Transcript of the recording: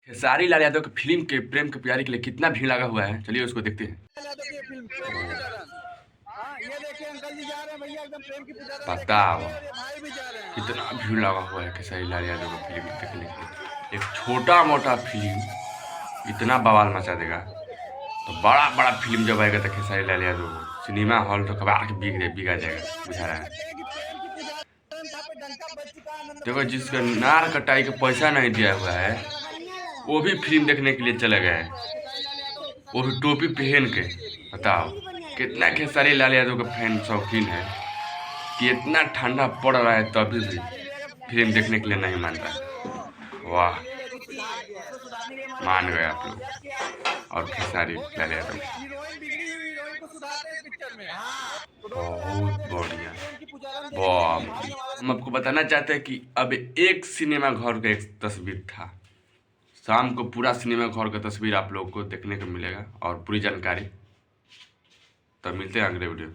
खेसारी लाल यादव की फिल्म के प्रेम की प्यारी के लिए कितना भीड़ लगा हुआ है, चलिए उसको देखते हैं। बताओ कितना भीड़ लगा हुआ है खेसारी लाल यादव की फिल्म देखने के लिए। एक छोटा मोटा फिल्म इतना बवाल मचा देगा, तो बड़ा बड़ा फिल्म जब आएगा तो खेसारी लाल यादव सिनेमा हॉल तो कबाड़ के बिका जाएगा, बुझा रहा है। देखो, जिसका नार कटाई का पैसा नहीं दिया हुआ है वो भी फिल्म देखने के लिए चले गए, वो भी टोपी पहन के। बताओ कितना खेसारी लाल यादव का फैन शौकीन है कि इतना ठंडा पड़ रहा है तभी भी फिल्म देखने के लिए नहीं मान रहा। वाह, मान गए आप लोग। और खेसारी लाल यादव बहुत बढ़िया। वाह, हम आपको बताना चाहते हैं कि अब एक सिनेमा घर का एक तस्वीर था, शाम को पूरा सिनेमा घर का तस्वीर आप लोगों को देखने को मिलेगा और पूरी जानकारी। तो मिलते हैं अगले वीडियो।